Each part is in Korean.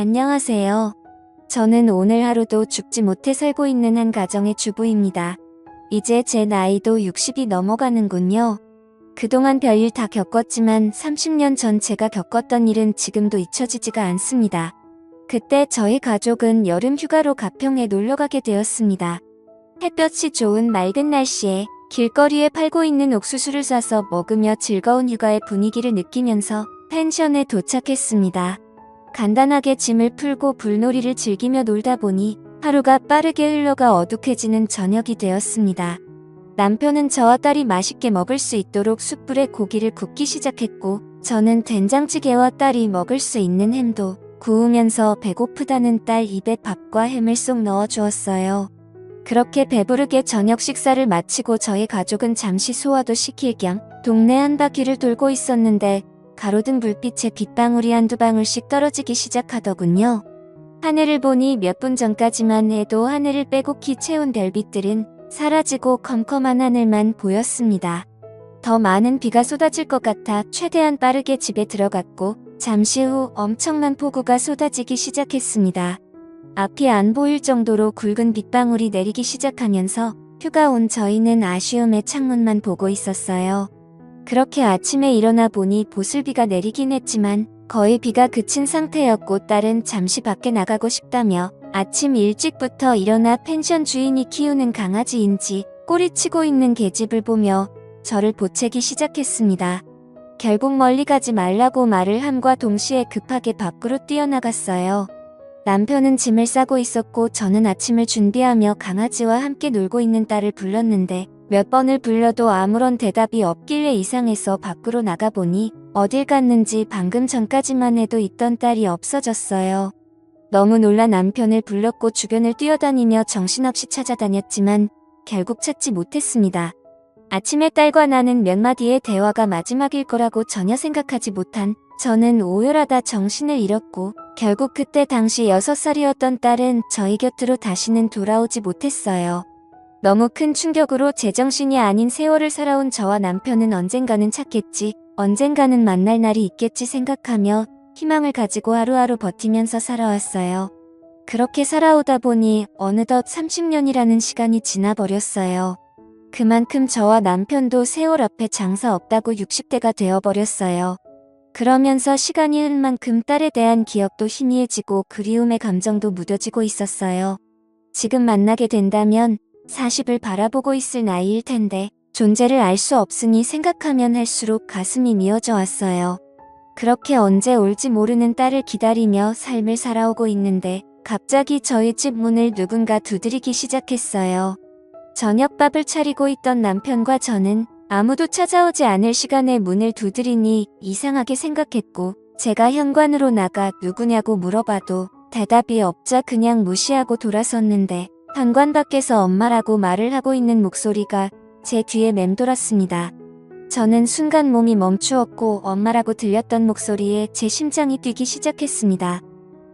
안녕하세요. 저는 오늘 하루도 죽지 못해 살고 있는 한 가정의 주부입니다. 이제 제 나이도 60이 넘어가는군요. 그동안 별일 다 겪었지만 30년 전 제가 겪었던 일은 지금도 잊혀지지가 않습니다. 그때 저희 가족은 여름 휴가로 가평에 놀러가게 되었습니다. 햇볕이 좋은 맑은 날씨에 길거리에 팔고 있는 옥수수를 사서 먹으며 즐거운 휴가의 분위기를 느끼면서 펜션에 도착했습니다. 간단하게 짐을 풀고 불놀이를 즐기며 놀다 보니 하루가 빠르게 흘러가 어둑해지는 저녁이 되었습니다. 남편은 저와 딸이 맛있게 먹을 수 있도록 숯불에 고기를 굽기 시작했고 저는 된장찌개와 딸이 먹을 수 있는 햄도 구우면서 배고프다는 딸 입에 밥과 햄을 쏙 넣어 주었어요. 그렇게 배부르게 저녁 식사를 마치고 저희 가족은 잠시 소화도 시킬 겸 동네 한 바퀴를 돌고 있었는데 가로등 불빛에 빗방울이 한두 방울씩 떨어지기 시작하더군요. 하늘을 보니 몇 분 전까지만 해도 하늘을 빼곡히 채운 별빛들은 사라지고 컴컴한 하늘만 보였습니다. 더 많은 비가 쏟아질 것 같아 최대한 빠르게 집에 들어갔고 잠시 후 엄청난 폭우가 쏟아지기 시작했습니다. 앞이 안 보일 정도로 굵은 빗방울이 내리기 시작하면서 휴가 온 저희는 아쉬움에 창문만 보고 있었어요. 그렇게 아침에 일어나 보니 보슬비가 내리긴 했지만 거의 비가 그친 상태였고 딸은 잠시 밖에 나가고 싶다며 아침 일찍부터 일어나 펜션 주인이 키우는 강아지인지 꼬리치고 있는 계집을 보며 저를 보채기 시작했습니다. 결국 멀리 가지 말라고 말을 함과 동시에 급하게 밖으로 뛰어나갔어요. 남편은 짐을 싸고 있었고 저는 아침을 준비하며 강아지와 함께 놀고 있는 딸을 불렀는데 몇 번을 불러도 아무런 대답이 없길래 이상해서 밖으로 나가보니 어딜 갔는지 방금 전까지만 해도 있던 딸이 없어졌어요. 너무 놀라 남편을 불렀고 주변을 뛰어다니며 정신없이 찾아다녔지만 결국 찾지 못했습니다. 아침에 딸과 나는 몇 마디의 대화가 마지막일 거라고 전혀 생각하지 못한 저는 오열하다 정신을 잃었고 결국 그때 당시 6살이었던 딸은 저희 곁으로 다시는 돌아오지 못했어요. 너무 큰 충격으로 제정신이 아닌 세월을 살아온 저와 남편은 언젠가는 찾겠지, 언젠가는 만날 날이 있겠지 생각하며 희망을 가지고 하루하루 버티면서 살아왔어요. 그렇게 살아오다 보니 어느덧 30년이라는 시간이 지나버렸어요. 그만큼 저와 남편도 세월 앞에 장사 없다고 60대가 되어버렸어요. 그러면서 시간이 흐른 만큼 딸에 대한 기억도 희미해지고 그리움의 감정도 무뎌지고 있었어요. 지금 만나게 된다면 40을 바라보고 있을 나이일 텐데 존재를 알 수 없으니 생각하면 할수록 가슴이 미어져 왔어요. 그렇게 언제 올지 모르는 딸을 기다리며 삶을 살아오고 있는데 갑자기 저희 집 문을 누군가 두드리기 시작했어요. 저녁밥을 차리고 있던 남편과 저는 아무도 찾아오지 않을 시간에 문을 두드리니 이상하게 생각했고 제가 현관으로 나가 누구냐고 물어봐도 대답이 없자 그냥 무시하고 돌아섰는데 현관 밖에서 엄마라고 말을 하고 있는 목소리가 제 뒤에 맴돌았습니다. 저는 순간 몸이 멈추었고 엄마라고 들렸던 목소리에 제 심장이 뛰기 시작했습니다.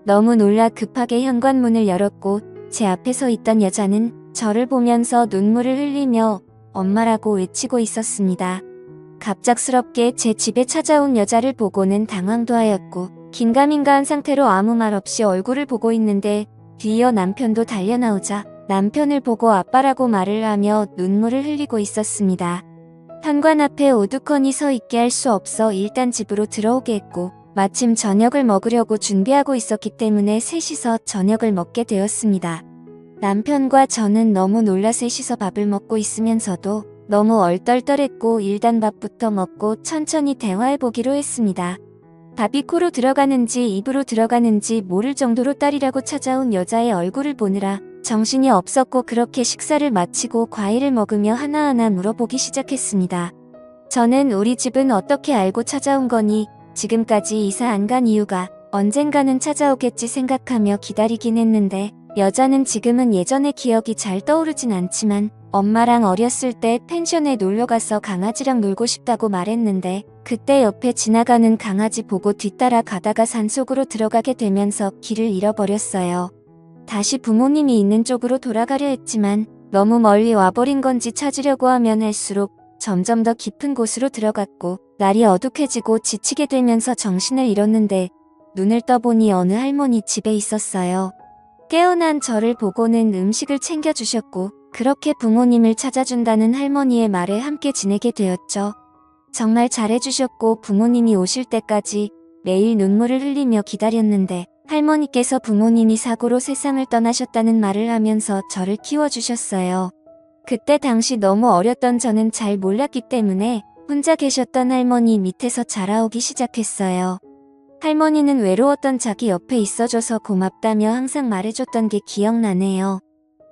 너무 놀라 급하게 현관문을 열었고 제 앞에 서 있던 여자는 저를 보면서 눈물을 흘리며 엄마라고 외치고 있었습니다. 갑작스럽게 제 집에 찾아온 여자를 보고는 당황도 하였고 긴가민가한 상태로 아무 말 없이 얼굴을 보고 있는데 뒤이어 남편도 달려나오자 남편을 보고 아빠라고 말을 하며 눈물을 흘리고 있었습니다. 현관 앞에 우두커니 서 있게 할 수 없어 일단 집으로 들어오게 했고 마침 저녁을 먹으려고 준비하고 있었기 때문에 셋이서 저녁을 먹게 되었습니다. 남편과 저는 너무 놀라 셋이서 밥을 먹고 있으면서도 너무 얼떨떨했고 일단 밥부터 먹고 천천히 대화해보기로 했습니다. 밥이 코로 들어가는지 입으로 들어가는지 모를 정도로 딸이라고 찾아온 여자의 얼굴을 보느라 정신이 없었고 그렇게 식사를 마치고 과일을 먹으며 하나하나 물어보기 시작했습니다. 저는 우리 집은 어떻게 알고 찾아온 거니? 지금까지 이사 안 간 이유가 언젠가는 찾아오겠지 생각하며 기다리긴 했는데 여자는 지금은 예전의 기억이 잘 떠오르진 않지만 엄마랑 어렸을 때 펜션에 놀러가서 강아지랑 놀고 싶다고 말했는데 그때 옆에 지나가는 강아지 보고 뒤따라 가다가 산속으로 들어가게 되면서 길을 잃어버렸어요. 다시 부모님이 있는 쪽으로 돌아가려 했지만 너무 멀리 와버린 건지 찾으려고 하면 할수록 점점 더 깊은 곳으로 들어갔고 날이 어둑해지고 지치게 되면서 정신을 잃었는데 눈을 떠보니 어느 할머니 집에 있었어요. 깨어난 저를 보고는 음식을 챙겨주셨고 그렇게 부모님을 찾아준다는 할머니의 말에 함께 지내게 되었죠. 정말 잘해주셨고 부모님이 오실 때까지 매일 눈물을 흘리며 기다렸는데 할머니께서 부모님이 사고로 세상을 떠나셨다는 말을 하면서 저를 키워주셨어요. 그때 당시 너무 어렸던 저는 잘 몰랐기 때문에 혼자 계셨던 할머니 밑에서 자라오기 시작했어요. 할머니는 외로웠던 자기 옆에 있어줘서 고맙다며 항상 말해줬던 게 기억나네요.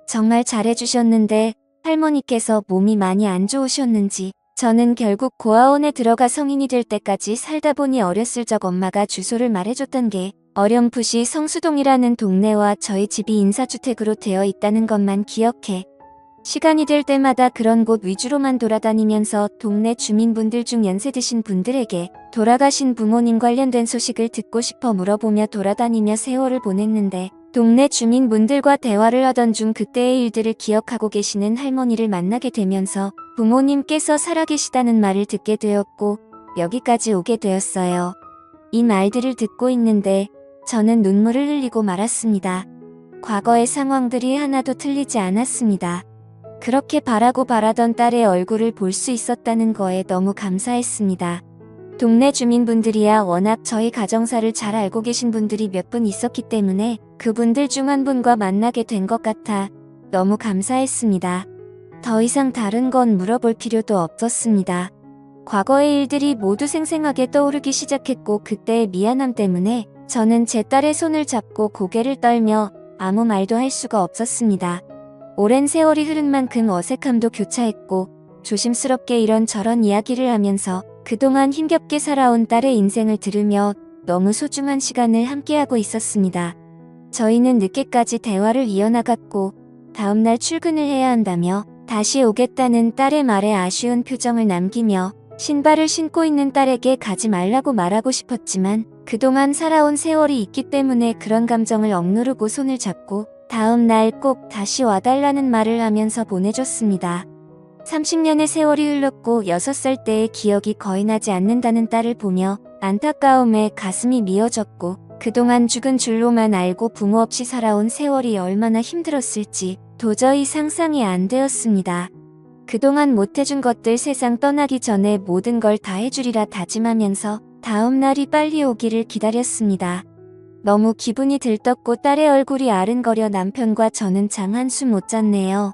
정말 잘해주셨는데 할머니께서 몸이 많이 안 좋으셨는지 저는 결국 고아원에 들어가 성인이 될 때까지 살다 보니 어렸을 적 엄마가 주소를 말해줬던 게 어렴풋이 성수동이라는 동네와 저희 집이 인사주택으로 되어 있다는 것만 기억해. 시간이 될 때마다 그런 곳 위주로만 돌아다니면서 동네 주민분들 중 연세 드신 분들에게 돌아가신 부모님 관련된 소식을 듣고 싶어 물어보며 돌아다니며 세월을 보냈는데 동네 주민분들과 대화를 하던 중 그때의 일들을 기억하고 계시는 할머니를 만나게 되면서 부모님께서 살아계시다는 말을 듣게 되었고 여기까지 오게 되었어요. 이 말들을 듣고 있는데 저는 눈물을 흘리고 말았습니다. 과거의 상황들이 하나도 틀리지 않았습니다. 그렇게 바라고 바라던 딸의 얼굴을 볼 수 있었다는 거에 너무 감사했습니다. 동네 주민분들이야 워낙 저희 가정사를 잘 알고 계신 분들이 몇 분 있었기 때문에 그분들 중 한 분과 만나게 된 것 같아 너무 감사했습니다. 더 이상 다른 건 물어볼 필요도 없었습니다. 과거의 일들이 모두 생생하게 떠오르기 시작했고 그때의 미안함 때문에 저는 제 딸의 손을 잡고 고개를 떨며 아무 말도 할 수가 없었습니다. 오랜 세월이 흐른 만큼 어색함도 교차했고 조심스럽게 이런저런 이야기를 하면서 그동안 힘겹게 살아온 딸의 인생을 들으며 너무 소중한 시간을 함께하고 있었습니다. 저희는 늦게까지 대화를 이어나갔고 다음날 출근을 해야 한다며 다시 오겠다는 딸의 말에 아쉬운 표정을 남기며 신발을 신고 있는 딸에게 가지 말라고 말하고 싶었지만 그동안 살아온 세월이 있기 때문에 그런 감정을 억누르고 손을 잡고 다음 날 꼭 다시 와달라는 말을 하면서 보내줬습니다. 30년의 세월이 흘렀고 6살 때의 기억이 거의 나지 않는다는 딸을 보며 안타까움에 가슴이 미어졌고 그동안 죽은 줄로만 알고 부모 없이 살아온 세월이 얼마나 힘들었을지 도저히 상상이 안 되었습니다. 그동안 못해준 것들 세상 떠나기 전에 모든 걸 다 해주리라 다짐하면서 다음 날이 빨리 오기를 기다렸습니다. 너무 기분이 들떴고 딸의 얼굴이 아른거려 남편과 저는 잠 한숨 못 잤네요.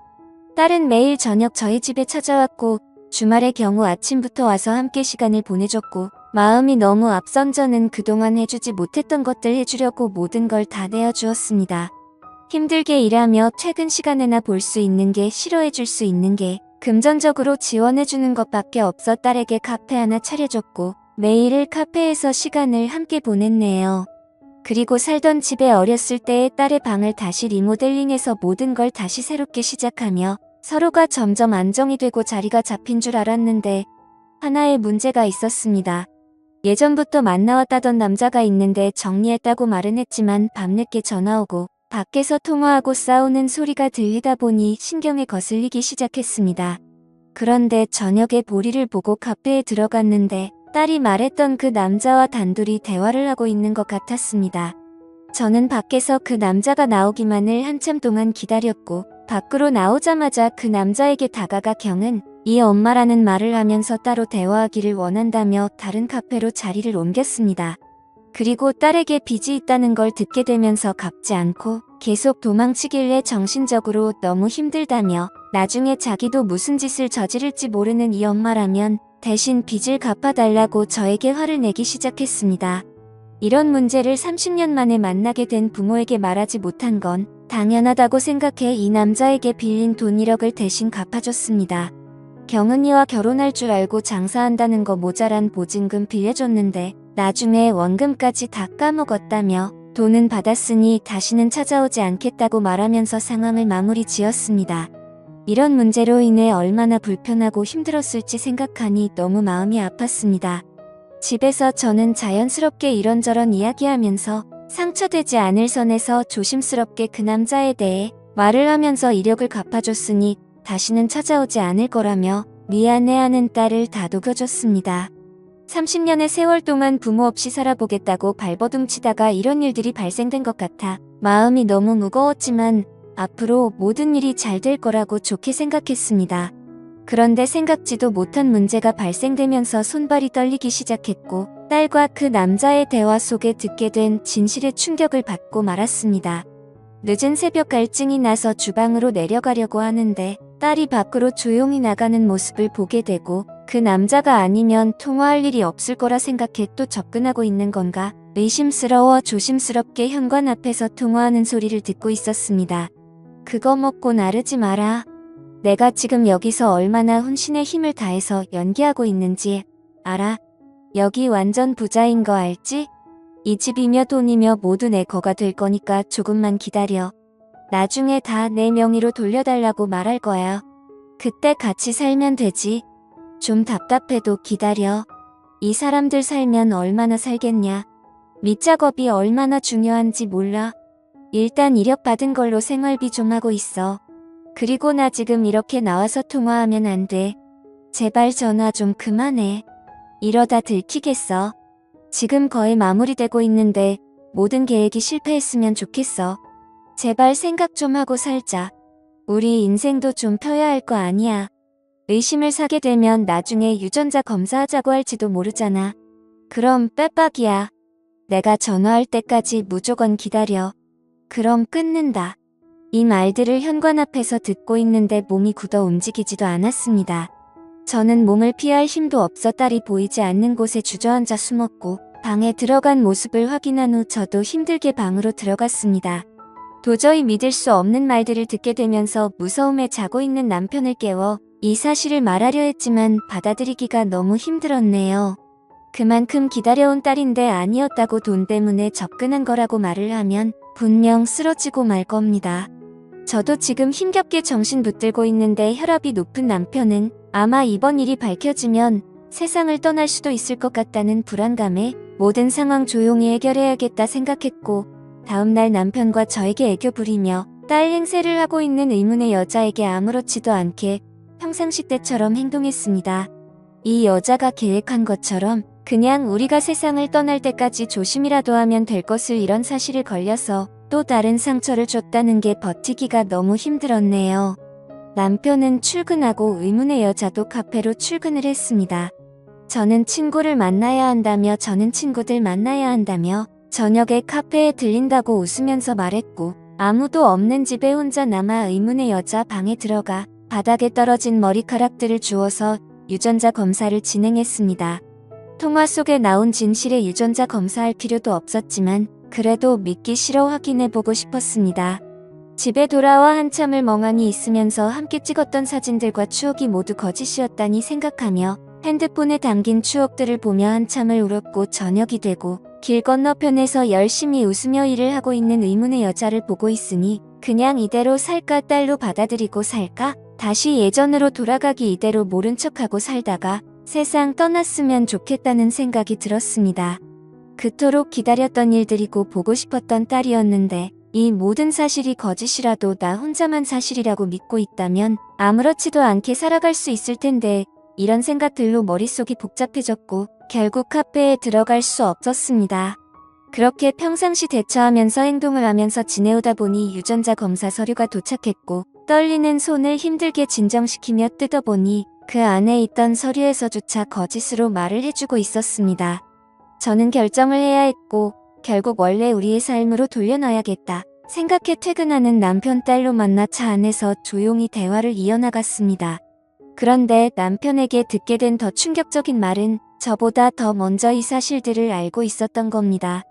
딸은 매일 저녁 저희 집에 찾아왔고 주말의 경우 아침부터 와서 함께 시간을 보내줬고 마음이 너무 앞선 저는 그동안 해주지 못했던 것들 해주려고 모든 걸 다 내어주었습니다. 힘들게 일하며 퇴근 시간에나 볼 수 있는 게 싫어해줄 수 있는 게 금전적으로 지원해주는 것밖에 없어 딸에게 카페 하나 차려줬고 매일을 카페에서 시간을 함께 보냈네요. 그리고 살던 집에 어렸을 때의 딸의 방을 다시 리모델링해서 모든 걸 다시 새롭게 시작하며 서로가 점점 안정이 되고 자리가 잡힌 줄 알았는데 하나의 문제가 있었습니다. 예전부터 만나왔다던 남자가 있는데 정리했다고 말은 했지만 밤늦게 전화 오고 밖에서 통화하고 싸우는 소리가 들리다 보니 신경에 거슬리기 시작했습니다. 그런데 저녁에 보리를 보고 카페에 들어갔는데 딸이 말했던 그 남자와 단둘이 대화를 하고 있는 것 같았습니다. 저는 밖에서 그 남자가 나오기만을 한참 동안 기다렸고 밖으로 나오자마자 그 남자에게 다가가 경은 이 엄마라는 말을 하면서 따로 대화하기를 원한다며 다른 카페로 자리를 옮겼습니다. 그리고 딸에게 빚이 있다는 걸 듣게 되면서 갚지 않고 계속 도망치길래 정신적으로 너무 힘들다며 나중에 자기도 무슨 짓을 저지를지 모르는 이 엄마라면 대신 빚을 갚아달라고 저에게 화를 내기 시작했습니다. 이런 문제를 30년 만에 만나게 된 부모에게 말하지 못한 건 당연하다고 생각해 이 남자에게 빌린 돈 1억을 대신 갚아줬습니다. 경은이와 결혼할 줄 알고 장사한다는 거 모자란 보증금 빌려줬는데 나중에 원금까지 다 까먹었다며 돈은 받았으니 다시는 찾아오지 않겠다고 말하면서 상황을 마무리 지었습니다. 이런 문제로 인해 얼마나 불편하고 힘들었을지 생각하니 너무 마음이 아팠습니다. 집에서 저는 자연스럽게 이런저런 이야기하면서 상처되지 않을 선에서 조심스럽게 그 남자에 대해 말을 하면서 이력을 갚아줬으니 다시는 찾아오지 않을 거라며 미안해하는 딸을 다독여줬습니다. 30년의 세월 동안 부모 없이 살아보겠다고 발버둥 치다가 이런 일들이 발생된 것 같아 마음이 너무 무거웠지만 앞으로 모든 일이 잘 될 거라고 좋게 생각했습니다. 그런데 생각지도 못한 문제가 발생되면서 손발이 떨리기 시작했고 딸과 그 남자의 대화 속에 듣게 된 진실의 충격을 받고 말았습니다. 늦은 새벽 갈증이 나서 주방으로 내려가려고 하는데 딸이 밖으로 조용히 나가는 모습을 보게 되고 그 남자가 아니면 통화할 일이 없을 거라 생각해 또 접근하고 있는 건가 의심스러워 조심스럽게 현관 앞에서 통화하는 소리를 듣고 있었습니다. 그거 먹고 나르지 마라. 내가 지금 여기서 얼마나 혼신의 힘을 다해서 연기하고 있는지 알아? 여기 완전 부자인 거 알지? 이 집이며 돈이며 모두 내 거가 될 거니까 조금만 기다려. 나중에 다 내 명의로 돌려달라고 말할 거야. 그때 같이 살면 되지. 좀 답답해도 기다려. 이 사람들 살면 얼마나 살겠냐. 밑작업이 얼마나 중요한지 몰라. 일단 이력 받은 걸로 생활비 좀 하고 있어. 그리고 나 지금 이렇게 나와서 통화하면 안 돼. 제발 전화 좀 그만해. 이러다 들키겠어. 지금 거의 마무리되고 있는데 모든 계획이 실패했으면 좋겠어. 제발 생각 좀 하고 살자. 우리 인생도 좀 펴야 할 거 아니야. 의심을 사게 되면 나중에 유전자 검사하자고 할지도 모르잖아. 그럼 빼박이야. 내가 전화할 때까지 무조건 기다려. 그럼 끊는다. 이 말들을 현관 앞에서 듣고 있는데 몸이 굳어 움직이지도 않았습니다. 저는 몸을 피할 힘도 없어 딸이 보이지 않는 곳에 주저앉아 숨었고 방에 들어간 모습을 확인한 후 저도 힘들게 방으로 들어갔습니다. 도저히 믿을 수 없는 말들을 듣게 되면서 무서움에 자고 있는 남편을 깨워 이 사실을 말하려 했지만 받아들이기가 너무 힘들었네요. 그만큼 기다려온 딸인데 아니었다고 돈 때문에 접근한 거라고 말을 하면 분명 쓰러지고 말 겁니다. 저도 지금 힘겹게 정신 붙들고 있는데 혈압이 높은 남편은 아마 이번 일이 밝혀지면 세상을 떠날 수도 있을 것 같다는 불안감에 모든 상황 조용히 해결해야겠다 생각했고 다음날 남편과 저에게 애교 부리며 딸 행세를 하고 있는 의문의 여자에게 아무렇지도 않게 평상시 때처럼 행동했습니다. 이 여자가 계획한 것처럼 그냥 우리가 세상을 떠날 때까지 조심이라도 하면 될 것을 이런 사실을 걸려서 또 다른 상처를 줬다는 게 버티기가 너무 힘들었네요. 남편은 출근하고 의문의 여자도 카페로 출근을 했습니다. 저는 친구를 만나야 한다며 저는 친구들 만나야 한다며 저녁에 카페에 들린다고 웃으면서 말했고 아무도 없는 집에 혼자 남아 의문의 여자 방에 들어가 바닥에 떨어진 머리카락들을 주워서 유전자 검사를 진행했습니다. 통화 속에 나온 진실의 유전자 검사할 필요도 없었지만 그래도 믿기 싫어 확인해보고 싶었습니다. 집에 돌아와 한참을 멍하니 있으면서 함께 찍었던 사진들과 추억이 모두 거짓이었다니 생각하며 핸드폰에 담긴 추억들을 보며 한참을 울었고 저녁이 되고 길 건너편에서 열심히 웃으며 일을 하고 있는 의문의 여자를 보고 있으니 그냥 이대로 살까 딸로 받아들이고 살까? 다시 예전으로 돌아가기 이대로 모른 척하고 살다가 세상 떠났으면 좋겠다는 생각이 들었습니다. 그토록 기다렸던 일들이고 보고 싶었던 딸이었는데 이 모든 사실이 거짓이라도 나 혼자만 사실이라고 믿고 있다면 아무렇지도 않게 살아갈 수 있을 텐데 이런 생각들로 머릿속이 복잡해졌고 결국 카페에 들어갈 수 없었습니다. 그렇게 평상시 대처하면서 행동을 하면서 지내오다 보니 유전자 검사 서류가 도착했고 떨리는 손을 힘들게 진정시키며 뜯어보니 그 안에 있던 서류에서조차 거짓으로 말을 해주고 있었습니다. 저는 결정을 해야 했고 결국 원래 우리의 삶으로 돌려놔야겠다 생각해 퇴근하는 남편 딸로 만나 차 안에서 조용히 대화를 이어나갔습니다. 그런데 남편에게 듣게 된 더 충격적인 말은 저보다 더 먼저 이 사실들을 알고 있었던 겁니다.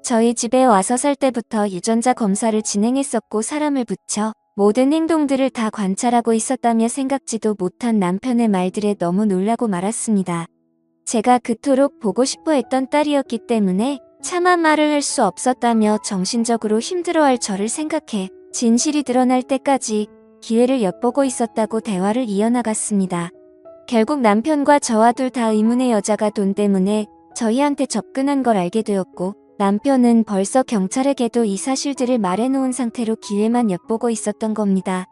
저희 집에 와서 살 때부터 유전자 검사를 진행했었고 사람을 붙여 모든 행동들을 다 관찰하고 있었다며 생각지도 못한 남편의 말들에 너무 놀라고 말았습니다. 제가 그토록 보고 싶어 했던 딸이었기 때문에 차마 말을 할 수 없었다며 정신적으로 힘들어할 저를 생각해 진실이 드러날 때까지 기회를 엿보고 있었다고 대화를 이어나갔습니다. 결국 남편과 저와 둘 다 의문의 여자가 돈 때문에 저희한테 접근한 걸 알게 되었고 남편은 벌써 경찰에게도 이 사실들을 말해놓은 상태로 기회만 엿보고 있었던 겁니다.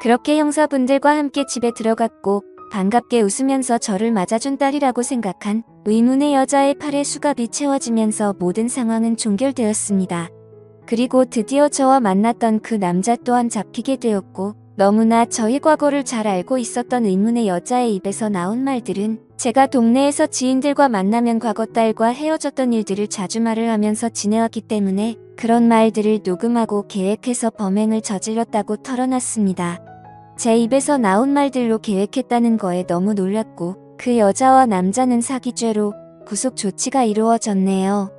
그렇게 형사분들과 함께 집에 들어갔고 반갑게 웃으면서 저를 맞아준 딸이라고 생각한 의문의 여자의 팔에 수갑이 채워지면서 모든 상황은 종결되었습니다. 그리고 드디어 저와 만났던 그 남자 또한 잡히게 되었고, 너무나 저의 과거를 잘 알고 있었던 의문의 여자의 입에서 나온 말들은 제가 동네에서 지인들과 만나면 과거 딸과 헤어졌던 일들을 자주 말을 하면서 지내왔기 때문에 그런 말들을 녹음하고 계획해서 범행을 저질렀다고 털어놨습니다. 제 입에서 나온 말들로 계획했다는 거에 너무 놀랐고, 그 여자와 남자는 사기죄로 구속 조치가 이루어졌네요.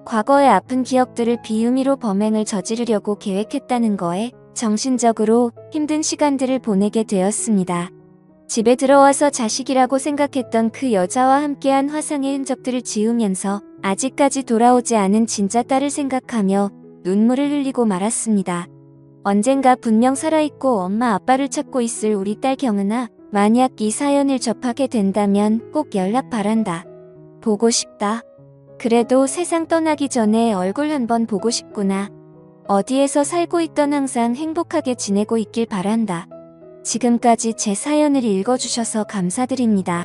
과거의 아픈 기억들을 비유미로 범행을 저지르려고 계획했다는 거에 정신적으로 힘든 시간들을 보내게 되었습니다. 집에 들어와서 자식이라고 생각했던 그 여자와 함께한 화상의 흔적들을 지우면서 아직까지 돌아오지 않은 진짜 딸을 생각하며 눈물을 흘리고 말았습니다. 언젠가 분명 살아있고 엄마 아빠를 찾고 있을 우리 딸 경은아, 만약 이 사연을 접하게 된다면 꼭 연락 바란다. 보고 싶다. 그래도 세상 떠나기 전에 얼굴 한번 보고 싶구나. 어디에서 살고 있던 항상 행복하게 지내고 있길 바란다. 지금까지 제 사연을 읽어주셔서 감사드립니다.